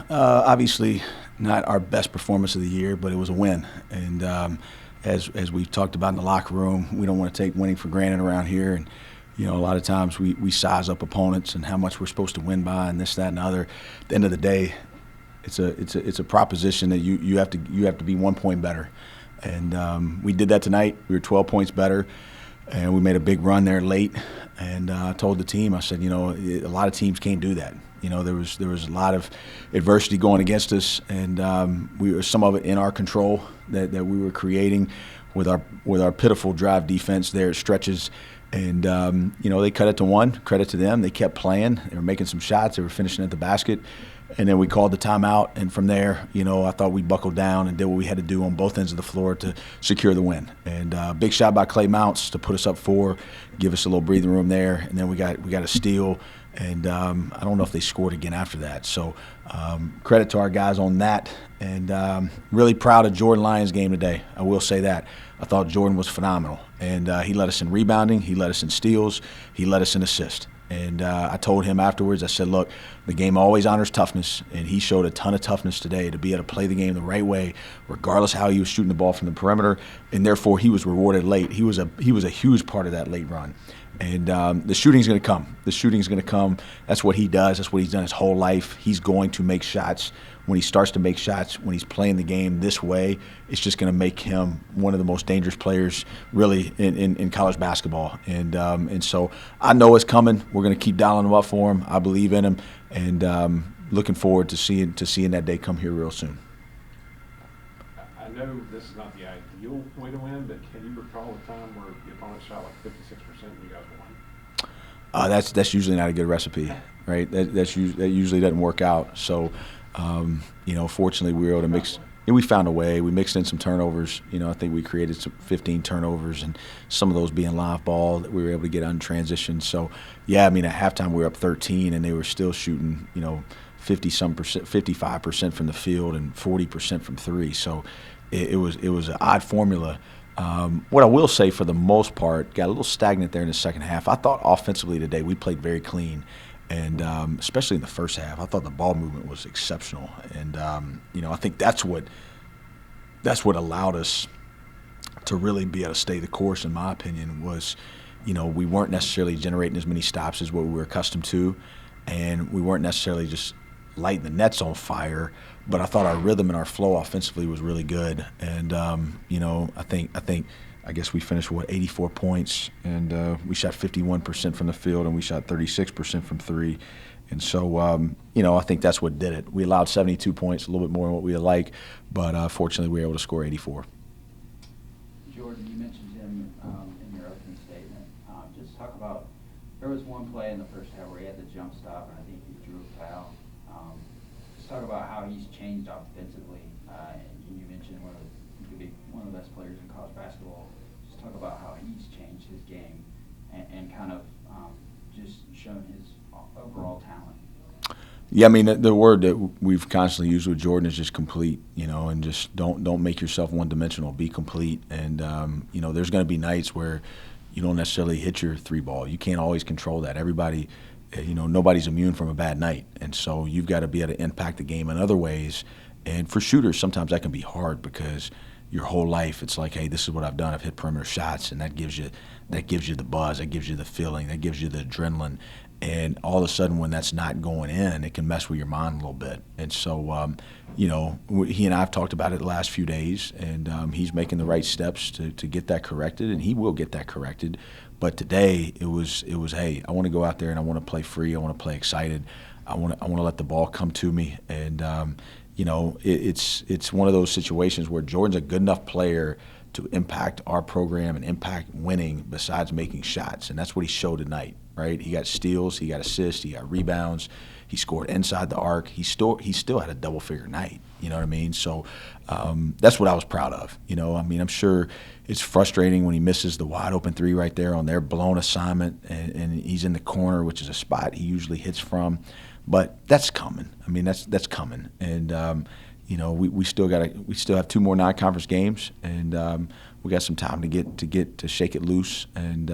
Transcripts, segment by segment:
Obviously, not our best performance of the year, but it was a win. And as we've talked about in the locker room, we don't want to take winning for granted around here. And a lot of times we size up opponents and how much we're supposed to win by, and this, that, and the other. At the end of the day, it's a proposition that you have to be 1 point better. And we did that tonight. We were 12 points better, and we made a big run there late. And I told the team, I said, a lot of teams can't do that. There was a lot of adversity going against us, and we were some of it in our control that we were creating with our pitiful drive defense there at stretches. And they cut it to one. Credit to them. They kept playing. They were making some shots. They were finishing at the basket. And then we called the timeout, and from there, I thought we buckled down and did what we had to do on both ends of the floor to secure the win. And big shot by Clay Mounts to put us up 4, give us a little breathing room there, and then we got a steal. And I don't know if they scored again after that. So credit to our guys on that. And really proud of Jordan Lyons' game today. I will say that. I thought Jordan was phenomenal. And he led us in rebounding. He led us in steals. He led us in assists. And I told him afterwards, I said, look, the game always honors toughness, and he showed a ton of toughness today to be able to play the game the right way, regardless how he was shooting the ball from the perimeter, and therefore he was rewarded late. He was a huge part of that late run. And the shooting's going to come. The shooting's going to come. That's what he does. That's what he's done his whole life. He's going to make shots. When he starts to make shots, when he's playing the game this way, it's just going to make him one of the most dangerous players really in college basketball. And so I know it's coming. We're going to keep dialing him up for him. I believe in him, and looking forward to seeing that day come here real soon. I know this is not the ideal way to win, but can you recall a time where the opponent shot like 56% and you guys won? That's usually not a good recipe, right? That usually doesn't work out. So. Fortunately, we were able to mix. We found a way. We mixed in some turnovers. I think we created some 15 turnovers, and some of those being live ball that we were able to get untransitioned. So, at halftime we were up 13, and they were still shooting, 50-some%, 55% from the field and 40% from three. So, it was an odd formula. What I will say, for the most part, got a little stagnant there in the second half. I thought offensively today we played very clean. And especially in the first half, I thought the ball movement was exceptional. And I think that's what allowed us to really be able to stay the course. In my opinion, was we weren't necessarily generating as many stops as what we were accustomed to, and we weren't necessarily just lighting the nets on fire. But I thought our rhythm and our flow offensively was really good. And I guess we finished, 84 points, and we shot 51% from the field, and we shot 36% from three. And so, I think that's what did it. We allowed 72 points, a little bit more than what we would like, but fortunately we were able to score 84. Jordan, you mentioned him in your opening statement. Just talk about, there was one play in the first half where he had the jump stop, and I think he drew a foul. Just talk about how he's changed offensively. And you mentioned he could be one of the best players in college basketball. Talk about how he's changed his game and kind of just shown his overall talent. Yeah, the word that we've constantly used with Jordan is just complete, and just don't make yourself one-dimensional. Be complete. And, there's going to be nights where you don't necessarily hit your three ball. You can't always control that. Everybody, nobody's immune from a bad night. And so you've got to be able to impact the game in other ways. And for shooters, sometimes that can be hard because your whole life it's like, hey, this is what I've done. I've hit perimeter shots, and that gives you the buzz, that gives you the feeling, that gives you the adrenaline. And all of a sudden, when that's not going in, it can mess with your mind a little bit. And so, he and I have talked about it the last few days, and he's making the right steps to get that corrected, and he will get that corrected. But today, it was, hey, I want to go out there and I want to play free. I want to play excited. I want to let the ball come to me. And it's one of those situations where Jordan's a good enough player to impact our program and impact winning besides making shots. And that's what he showed tonight, right? He got steals, he got assists, he got rebounds, he scored inside the arc. He still had a double-figure night, you know what I mean? So that's what I was proud of. I'm sure it's frustrating when he misses the wide-open three right there on their blown assignment, and he's in the corner, which is a spot he usually hits from. But that's coming. That's coming, and we still have 2 more non-conference games, and we got some time to shake it loose, and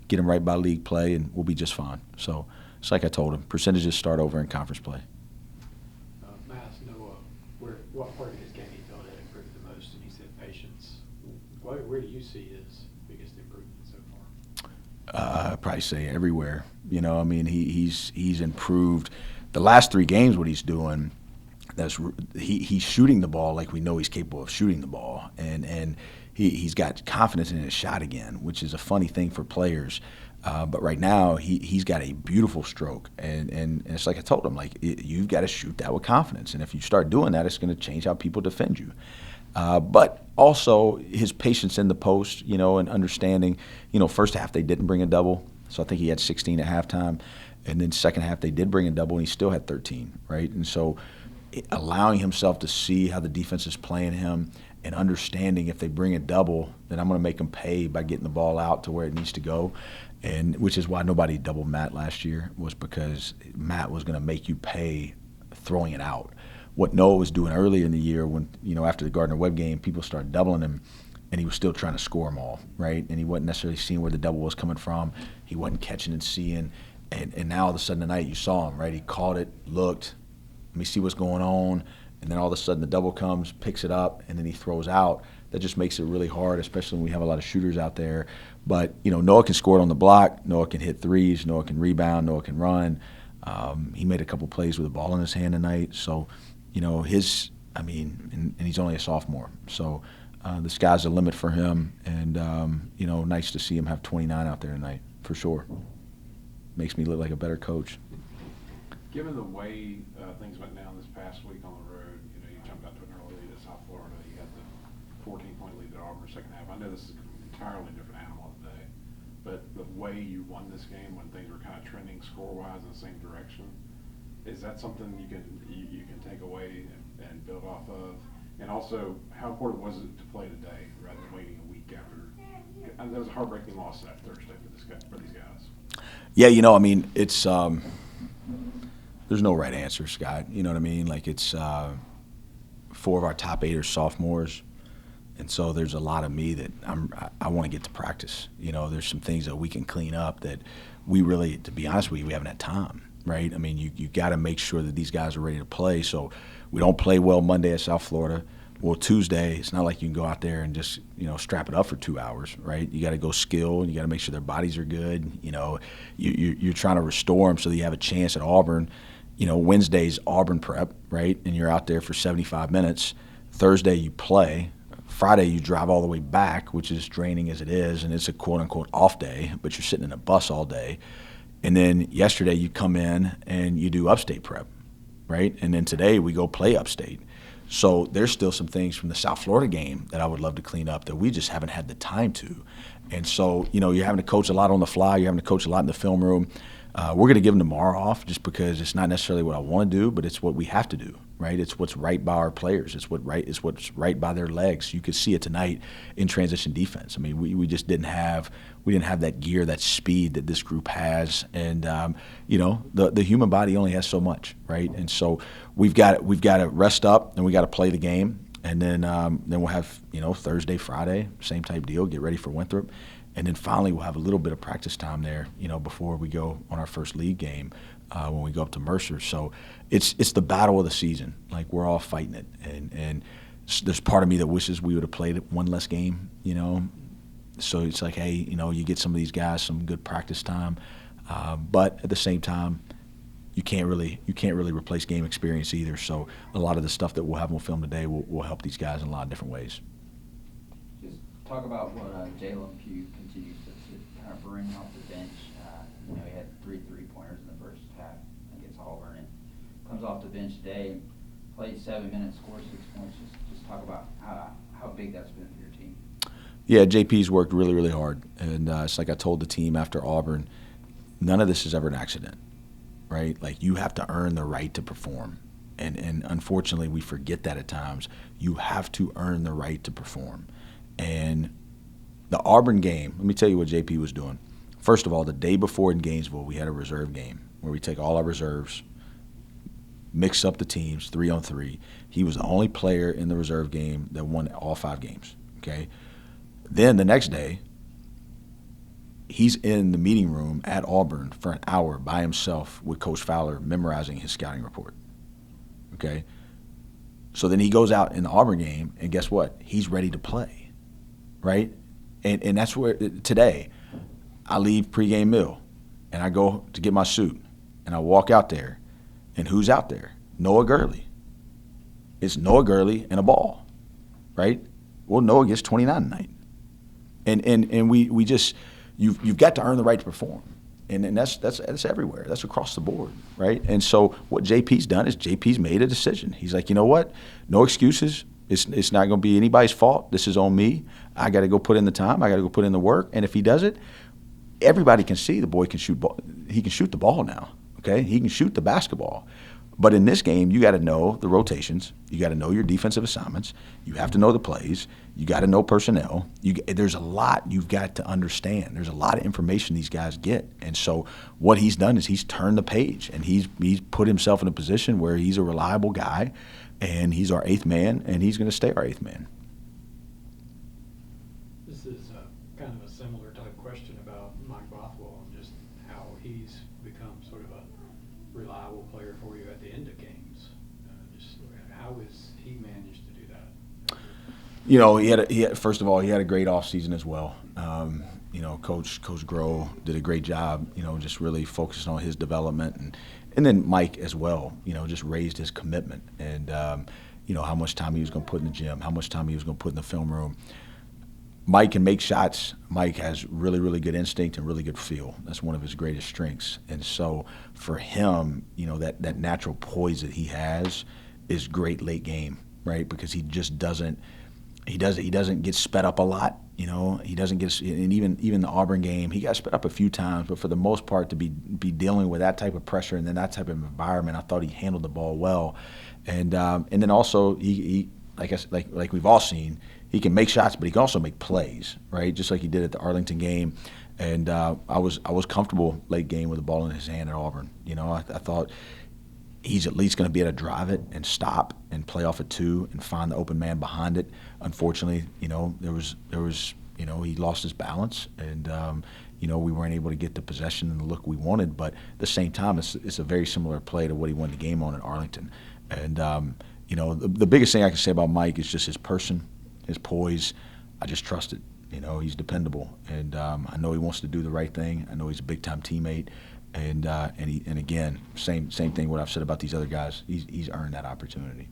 get him right by league play, and we'll be just fine. So it's like I told him, percentages start over in conference play. what part of his game he felt had improved the most? And he said patience. Where do you see his biggest improvement so far? I'd probably say everywhere. You know, I mean, he's improved. The last 3 games, what he's doing, he's shooting the ball like we know he's capable of shooting the ball, and he's got confidence in his shot again, which is a funny thing for players. But right now, he's got a beautiful stroke, and it's like I told him, like you've got to shoot that with confidence, and if you start doing that, it's going to change how people defend you. But also his patience in the post, you know, and understanding, you know, first half they didn't bring a double, so I think he had 16 at halftime, and then second half they did bring a double, and he still had 13, right? And so allowing himself to see how the defense is playing him and understanding if they bring a double, then I'm going to make them pay by getting the ball out to where it needs to go. And which is why nobody doubled Matt last year, was because Matt was going to make you pay throwing it out. What Noah was doing earlier in the year when, you know, after the Gardner-Webb game, people started doubling him, and he was still trying to score them all, right? And he wasn't necessarily seeing where the double was coming from. He wasn't catching and seeing. And now all of a sudden tonight you saw him, right? He caught it, looked, let me see what's going on, and then all of a sudden the double comes, picks it up, and then he throws out. That just makes it really hard, especially when we have a lot of shooters out there. But, you know, Noah can score it on the block. Noah can hit threes. Noah can rebound. Noah can run. He made a couple plays with the ball in his hand tonight. So, you know, and he's only a sophomore. So the sky's the limit for him. And, you know, nice to see him have 29 out there tonight, for sure. Makes me look like a better coach. Given the way things went down this past week on the road, you know, you jumped out to an early lead at South Florida. You had the 14-point lead at Auburn second half. I know this is an entirely different animal today, but the way you won this game when things were kind of trending score-wise in the same direction, is that something you can take away and build off of? And also, how important was it to play today rather than waiting a week after? And that was a heartbreaking loss that Thursday for these guys. Yeah, you know, I mean, it's there's no right answer, Scott. You know what I mean? Like, it's 4 of our top 8 are sophomores, and so there's a lot of me that I want to get to practice. You know, there's some things that we can clean up that we really, to be honest with you, we haven't had time, right? I mean, you got to make sure that these guys are ready to play. So we don't play well Monday at South Florida. Well, Tuesday, it's not like you can go out there and just, you know, strap it up for 2 hours, right? You got to go skill, and you got to make sure their bodies are good. You know, you're trying to restore them so that you have a chance at Auburn. You know, Wednesday's Auburn prep, right? And you're out there for 75 minutes. Thursday you play. Friday you drive all the way back, which is draining as it is, and it's a quote-unquote off day, but you're sitting in a bus all day. And then yesterday you come in and you do Upstate prep, right? And then today we go play Upstate. So there's still some things from the South Florida game that I would love to clean up that we just haven't had the time to. And so, you know, you're having to coach a lot on the fly. You're having to coach a lot in the film room. We're going to give them tomorrow off just because it's not necessarily what I want to do, but it's what we have to do, right? It's what's right by our players. It's what's right by their legs. You could see it tonight in transition defense. I mean, we just didn't have that gear, that speed that this group has, and you know, the human body only has so much, right? And so we've got to rest up and we got to play the game, and then we'll have, you know, Thursday, Friday, same type deal, get ready for Winthrop. And then finally we'll have a little bit of practice time there, you know, before we go on our first league game when we go up to Mercer. So it's the battle of the season. Like, we're all fighting it. And there's part of me that wishes we would have played one less game, you know. So it's like, hey, you know, you get some of these guys some good practice time. But at the same time, you can't really replace game experience either. So a lot of the stuff that we'll have on film today will help these guys in a lot of different ways. Talk about what Jalen Pugh continues to kind of bring off the bench. You know, he had 3 3-pointers in the first half against Auburn, and comes off the bench today, plays 7 minutes, scores 6 points. Just talk about how big that's been for your team. Yeah, JP's worked really, really hard, and it's like I told the team after Auburn, none of this is ever an accident, right? Like, you have to earn the right to perform, and unfortunately we forget that at times. You have to earn the right to perform. And the Auburn game, let me tell you what JP was doing. First of all, the day before in Gainesville, we had a reserve game where we take all our reserves, mix up the teams 3-on-3. He was the only player in the reserve game that won all 5 games, okay? Then the next day, he's in the meeting room at Auburn for an hour by himself with Coach Fowler memorizing his scouting report, okay? So then he goes out in the Auburn game, and guess what? He's ready to play, right? And that's where today I leave pregame meal, and I go to get my suit, and I walk out there, and who's out there? Noah Gurley. It's Noah Gurley and a ball, right? Well, Noah gets 29 tonight. And we just you've got to earn the right to perform. And that's everywhere. That's across the board, right? And so what JP's done is JP's made a decision. He's like, you know what? No excuses. It's not going to be anybody's fault. This is on me. I got to go put in the time. I got to go put in the work. And if he does it, everybody can see the boy can shoot ball. He can shoot the ball now, okay? He can shoot the basketball. But in this game, you got to know the rotations. You got to know your defensive assignments. You have to know the plays. You got to know personnel. There's a lot you've got to understand. There's a lot of information these guys get. And so what he's done is he's turned the page, and he's put himself in a position where he's a reliable guy, and he's our eighth man, and he's going to stay our eighth man. This is kind of a similar type question about Mike Bothwell and just how he's become sort of a reliable player for you at the end of games. Just how has he managed to do that? You know, first of all, he had a great offseason as well. You know, Coach Groh did a great job, you know, just really focusing on his development. And then Mike as well, you know, just raised his commitment and, you know, how much time he was going to put in the gym, how much time he was going to put in the film room. Mike can make shots. Mike has really, really good instinct and really good feel. That's one of his greatest strengths. And so for him, you know, that natural poise that he has is great late game, right? Because he just doesn't get sped up a lot. You know, he doesn't get, and even the Auburn game, he got sped up a few times, but for the most part, to be dealing with that type of pressure and then that type of environment, I thought he handled the ball well, and then also he like we've all seen, he can make shots, but he can also make plays, right? Just like he did at the Arlington game, and I was comfortable late game with the ball in his hand at Auburn. You know, I thought he's at least going to be able to drive it and stop and play off a two and find the open man behind it. Unfortunately, you know, there was you know, he lost his balance, and you know, we weren't able to get the possession and the look we wanted. But at the same time, it's a very similar play to what he won the game on at Arlington. And you know, the biggest thing I can say about Mike is just his person, his poise. I just trust it. You know, he's dependable, and I know he wants to do the right thing. I know he's a big time teammate. And again, same thing. What I've said about these other guys, he's earned that opportunity.